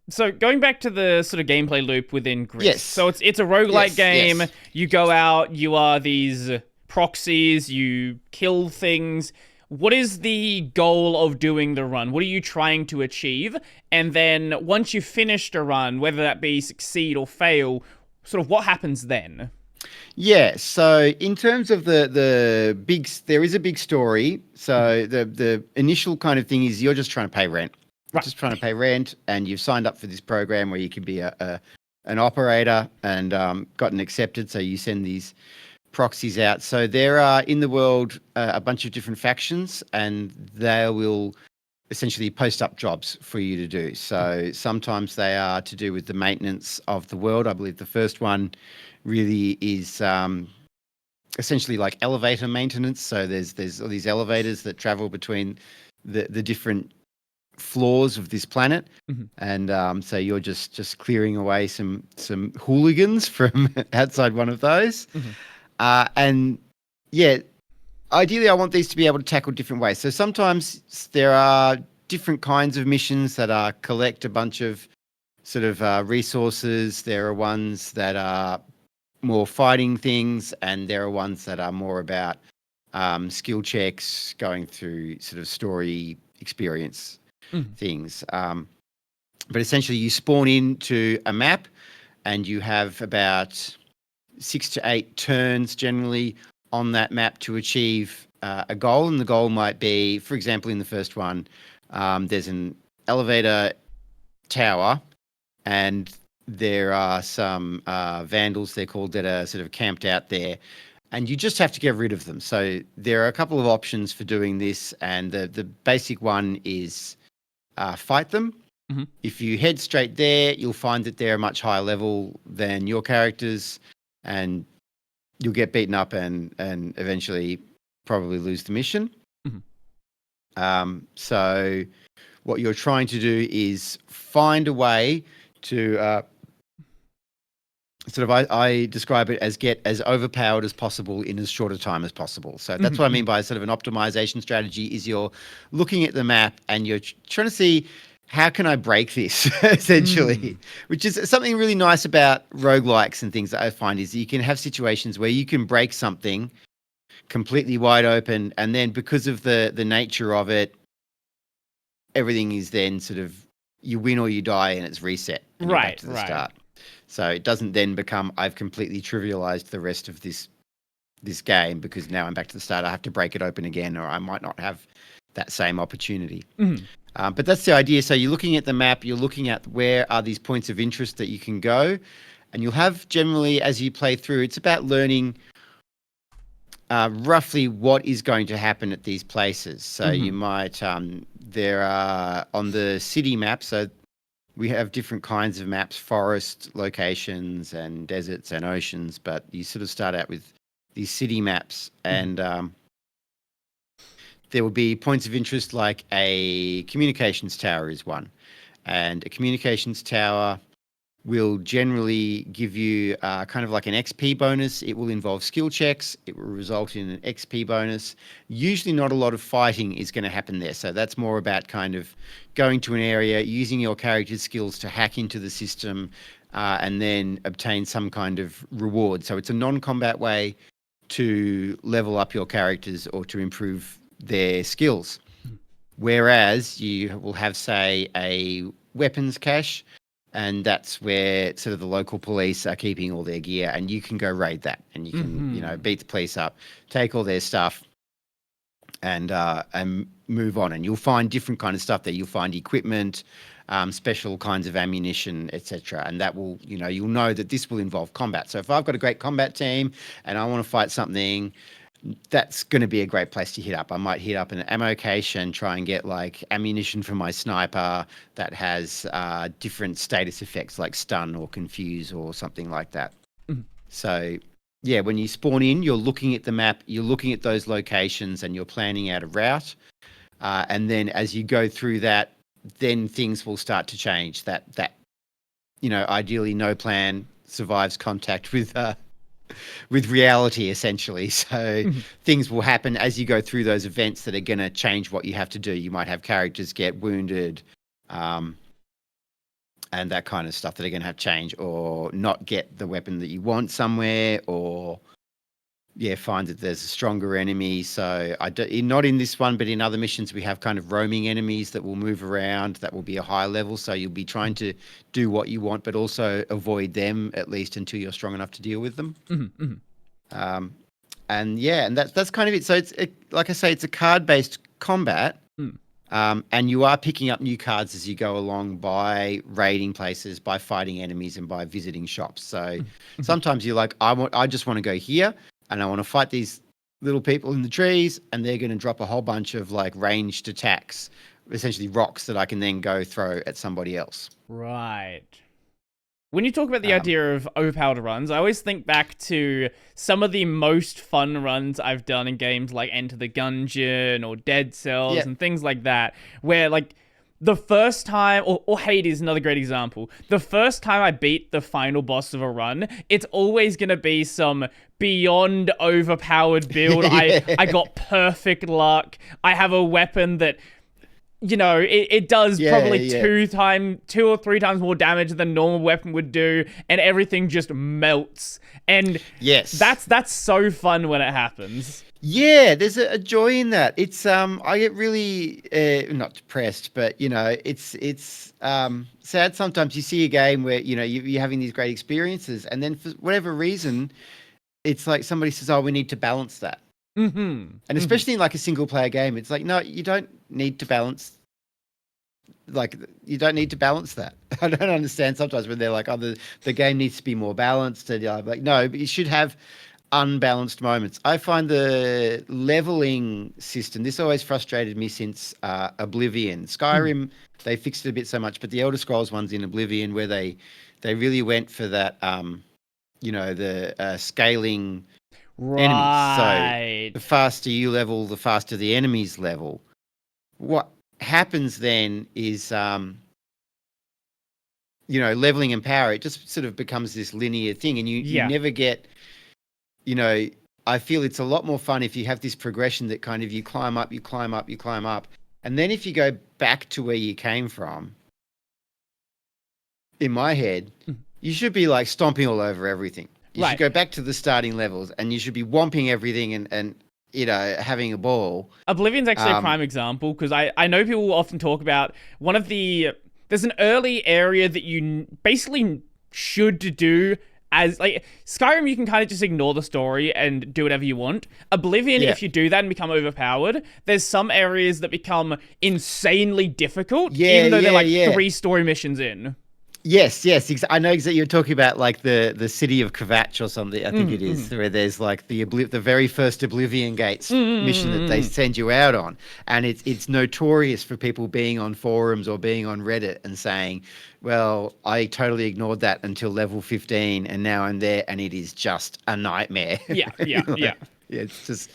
So going back to the sort of gameplay loop within Gris. So Yes. it's a roguelike Yes. game. Yes. You go out, you are these proxies, you kill things. What is the goal of doing the run? What are you trying to achieve? And then once you've finished a run, whether that be succeed or fail, sort of what happens then? Yeah. So in terms of the big, there is a big story. Mhm. So the initial kind of thing is you're just trying to pay rent. You're Right. just trying to pay rent, and you've signed up for this program where you can be an operator and gotten accepted. So you send these proxies out. So there are in the world a bunch of different factions, and they will essentially post up jobs for you to do. So sometimes they are to do with the maintenance of the world. I believe the first one really is essentially like elevator maintenance. So there's all these elevators that travel between the different floors of this planet, Mhm. and so you're just clearing away some hooligans from outside one of those, Mhm. and yeah, ideally I want these to be able to tackle different ways. So sometimes there are different kinds of missions that are collect a bunch of sort of resources. There are ones that are more fighting things, and there are ones that are more about skill checks, going through sort of story experience Mhm. things. But essentially, you spawn into a map, and you have about 6 to 8 turns generally on that map to achieve a goal. And the goal might be, for example, in the first one, there's an elevator tower, and there are some vandals, they're called, that are sort of camped out there, and you just have to get rid of them. So there are a couple of options for doing this, and the basic one is fight them. Mhm. If you head straight there, you'll find that they're a much higher level than your characters, and you'll get beaten up and eventually probably lose the mission. Mhm. So what you're trying to do is find a way to sort of I describe it as get as overpowered as possible in as short a time as possible. So that's Mhm. what I mean Mhm. by sort of an optimization strategy is you're looking at the map and you're trying to see how can I break this essentially, Mm. which is something really nice about roguelikes and things that I find is you can have situations where you can break something completely wide open, and then because of the nature of it, everything is then sort of you win or you die and it's reset and you're back Right, to the right. start. So it doesn't then become I've completely trivialized the rest of this game because now I'm back to the start. I have to break it open again, or I might not have that same opportunity. Mhm. But that's the idea. So you're looking at the map, you're looking at where are these points of interest that you can go, and you'll have generally as you play through, it's about learning roughly what is going to happen at these places. So you Mhm. might there are on the city map. So we have different kinds of maps, forest locations and deserts and oceans, but you sort of start out with these city maps, Mhm. and there will be points of interest like a communications tower is one. And a communications tower will generally give you kind of like an XP bonus. It will involve skill checks. It will result in an XP bonus. Usually, not a lot of fighting is going to happen there. So that's more about kind of going to an area, using your character's skills to hack into the system, and then obtain some kind of reward. So it's a non-combat way to level up your characters or to improve their skills. Whereas you will have, say, a weapons cache, and that's where sort of the local police are keeping all their gear, and you can go raid that, and you can, Mhm. beat the police up, take all their stuff, and move on. And you'll find different kind of stuff there. You'll find equipment, special kinds of ammunition, etc. And that will, you'll know that this will involve combat. So if I've got a great combat team and I want to fight something, that's going to be a great place to hit up. I might hit up an ammo cache and try and get like ammunition for my sniper that has different status effects like stun or confuse or something like that. Mhm. So, yeah, when you spawn in, you're looking at the map, you're looking at those locations, and you're planning out a route. And then as you go through that, then things will start to change. Ideally, no plan survives contact with reality, essentially. So Mhm. things will happen as you go through those events that are going to change what you have to do. You might have characters get wounded. Um, and that kind of stuff that are going to have change, or not get the weapon that you want somewhere, or find that there's a stronger enemy. So not in this one, but in other missions, we have kind of roaming enemies that will move around. That will be a high level. So you'll be trying to do what you want, but also avoid them at least until you're strong enough to deal with them. And that's kind of it. So like I say, it's a card-based combat. And you are picking up new cards as you go along by raiding places, by fighting enemies, and by visiting shops. So sometimes you're like, I just want to go here, and I want to fight these little people in the trees, and they're going to drop a whole bunch of like ranged attacks, essentially rocks that I can then go throw at somebody else. Right. When you talk about the idea of overpowered runs, I always think back to some of the most fun runs I've done in games like Enter the Gungeon or Dead Cells and things like that, where like the first time, or Hades is another great example, the first time I beat the final boss of a run, it's always going to be some beyond overpowered build. I got perfect luck. I have a weapon that... it does probably 2 or 3 times more damage than a normal weapon would do, and everything just melts. And that's so fun when it happens. Yeah, there's a joy in that. It's I get really not depressed, but it's sad sometimes. You see a game where you're having these great experiences, and then for whatever reason, it's like somebody says, "Oh, we need to balance that." And especially in like a single player game, it's like, no, you don't need to balance. Like, you don't need to balance that. I don't understand sometimes when they're like, oh, the game needs to be more balanced. And I'm like, no, but you should have unbalanced moments. I find the leveling system, this always frustrated me since Oblivion. Skyrim, they fixed it a bit so much, but the Elder Scrolls ones in Oblivion, where they really went for that, the scaling enemies. So the faster you level, the faster the enemies level. What happens then is, leveling in power, it just sort of becomes this linear thing, and you never get, I feel it's a lot more fun if you have this progression that kind of you climb up, and then if you go back to where you came from, in my head, you should be like stomping all over everything. You should go back to the starting levels, and you should be whomping everything and having a ball. Oblivion's actually a prime example, because I know people often talk about there's an early area that you basically should do as, like, Skyrim, you can kind of just ignore the story and do whatever you want. Oblivion, if you do that and become overpowered, there's some areas that become insanely difficult, even though they're like 3 story missions in. Yes. I know exactly. You're talking about like the city of Kvatch or something. I think it is, where there's like the very first Oblivion Gates mission that they send you out on, and it's notorious for people being on forums or being on Reddit and saying, "Well, I totally ignored that until level 15, and now I'm there, and it is just a nightmare." Yeah. It's just